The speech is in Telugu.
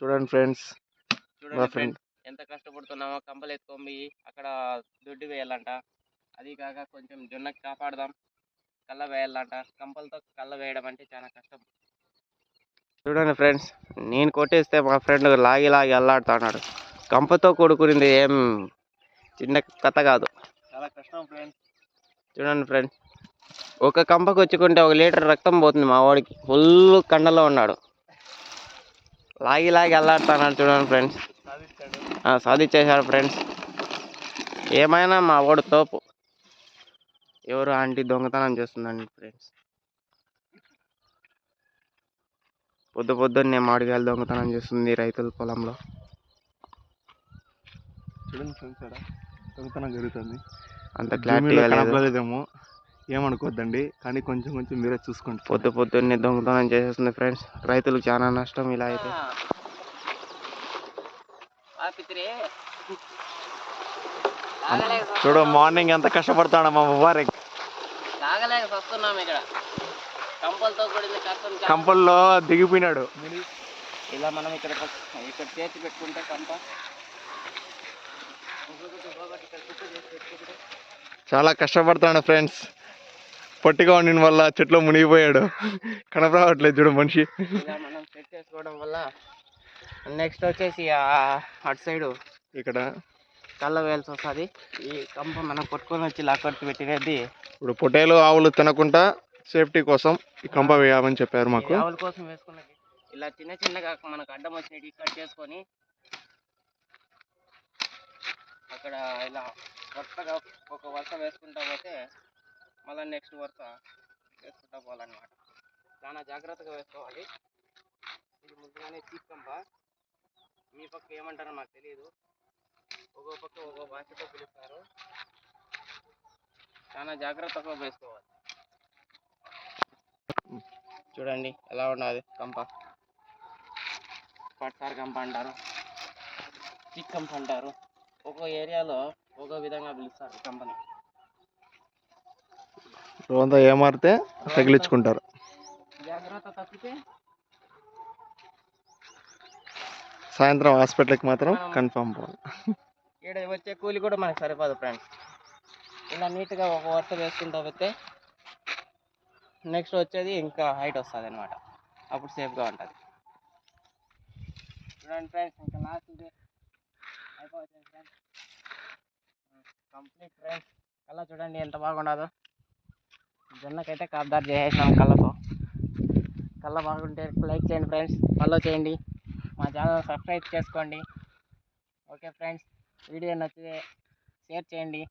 చూడండి ఫ్రెండ్స్, చూడండి ఫ్రెండ్స్ ఎంత కష్టపడుతున్నామో. కంపలు ఎత్తుకొని అక్కడ దొడ్డి వేయాలంట. అది కాక కొంచెం జొన్నకి కాపాడదాం, కళ్ళ వేయాలంట. కంపలతో కళ్ళ వేయడం అంటే చాలా కష్టం. చూడండి ఫ్రెండ్స్, నేను కొట్టేస్తే మా ఫ్రెండ్ లాగి లాగి అల్లాడుతున్నాడు. కంపతో కూడుకునింది ఏం చిన్న కథ కాదు, చాలా కష్టం ఫ్రెండ్స్. చూడండి ఫ్రెండ్స్, ఒక కంపకు వచ్చుకుంటే 1 లీటర్ రక్తం పోతుంది. మా వాడికి ఫుల్ కండలో ఉన్నాడు, లాగి లాగి అల్లాడుతున్నాడు. చూడండి ఫ్రెండ్స్, సాధించేశాడు ఫ్రెండ్స్. ఏమైనా మా వాడు తోపు. ఎవరు ఆంటీ దొంగతనం చేస్తుందండి ఫ్రెండ్స్. పొద్దున్నే మామిడికాయలు దొంగతనం చేస్తుంది రైతుల పొలంలో. చూడండి ఫ్రెండ్స్, దొంగతనం జరుగుతుంది. అంత క్లారిటీగా లేదేమో, ఏమనుకోద్దండి, కానీ కొంచెం కొంచెం మీరే చూసుకోండి. పొద్దున్నే దొంగతనం చేసేస్తుంది ఫ్రెండ్స్. రైతులకు చాలా నష్టం ఇలా అయితే. చూడు, మార్నింగ్ ఎంత కష్టపడతాడు మా ముబారక్. కంపల్లో దిగిపోయినాడు. ఇలా మనం ఇక్కడ చేతి పెట్టుకుంటే కంప చాలా కష్టపడతాడు ఫ్రెండ్స్. పొట్టిగా ఉండిన వల్ల చెట్లో మునిగిపోయాడు, కనపడట్లేదు చూడు మనిషి. ఇలా మనం సెట్ చేసుకోవడం వల్ల నెక్స్ట్ వచ్చేసి అటు సైడు ఇక్కడ కళ్ళ వేయాల్సి వస్తుంది. ఈ కంప మనం కొట్టుకొని వచ్చి లాక్కొట్టి పెట్టినది. ఇప్పుడు పొట్టేలు ఆవులు తినకుండా సేఫ్టీ కోసం ఈ కంప వేయాలని చెప్పారు మాకు. ఆవుల కోసం వేసుకున్నది. ఇలా చిన్నగా మనకు అడ్డం వచ్చినవి కట్ చేసుకొని అక్కడ ఇలా వరుసగా ఒక వరుస వేసుకుంటా పోతే మళ్ళీ నెక్స్ట్ వరుస వేసుకుంటా పోవాలన్నమాట. చాలా జాగ్రత్తగా వేసుకోవాలి. ఇది ముందుగానే చీప్ కంప. మీ పక్క ఏమంటారో నాకు తెలియదు, ఒక్కో పక్క ఒక్కో భాషతో పిలుస్తారు. చాలా జాగ్రత్తగా వేసుకోవాలి. చూడండి ఎలా ఉన్నది కంప. పట్సార్ కంప అంటారు, చిక్ కంప అంటారు. ఒక్కో ఏరియాలో ఒక్కో విధంగా పిలుస్తారు కంపని. రోజంతా ఏమారితే తగిలించుకుంటారు. జాగ్రత్త తప్పితే సాయంత్రం హాస్పిటల్కి మాత్రం కన్ఫామ్ పోవాలి. ఇక్కడ వచ్చే కూలి కూడా మనకు సరిపోదు ఫ్రెండ్స్. ఇలా నీట్గా ఒక వరుస వేసుకుంటూ పోతే నెక్స్ట్ వచ్చేది ఇంకా హైట్ వస్తుంది అనమాట. అప్పుడు సేఫ్గా ఉంటుంది. చూడండి ఫ్రెండ్స్, ఇంకా లాస్ట్ ఇది అయిపోతుంది ఫ్రెండ్స్, కంప్లీట్ ఫ్రెండ్స్. కళ్ళ చూడండి ఎంత బాగుండదో. జొన్నకైతే కాబ్దార్ చేసేసినాం కళ్ళతో. కళ్ళ బాగుంటే లైక్ చేయండి ఫ్రెండ్స్, ఫాలో చేయండి, మా ఛానల్ సబ్స్క్రైబ్ చేసుకోండి. ఓకే ఫ్రెండ్స్, వీడియో నచ్చితే షేర్ చేయండి.